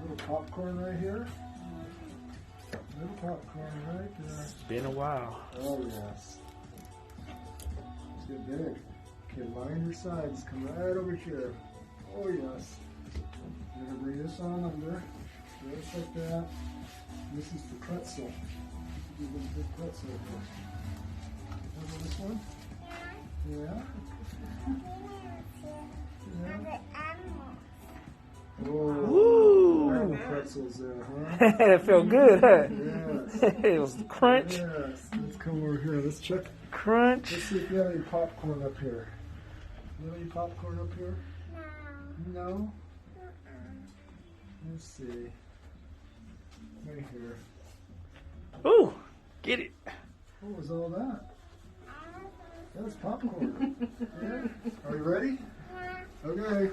Little popcorn right here. Little popcorn right there. It's been a while. Oh yes. Let's get big. Okay, line your sides. Come right over here. Oh yes. You're gonna bring this on under. Just like that. This is the pretzel. This is the big pretzel here. Remember this one? Yeah. Yeah. Oh, Woo! pretzels there, huh? It felt good, huh? Yes. It was crunch, Yes. Let's come over here. Let's check. crunch. Let's see if you have any popcorn up here. You have any popcorn up here? No. No? Let's see. Right here. Ooh, get it. What was all that? That was popcorn. Yeah. Are you ready? Okay.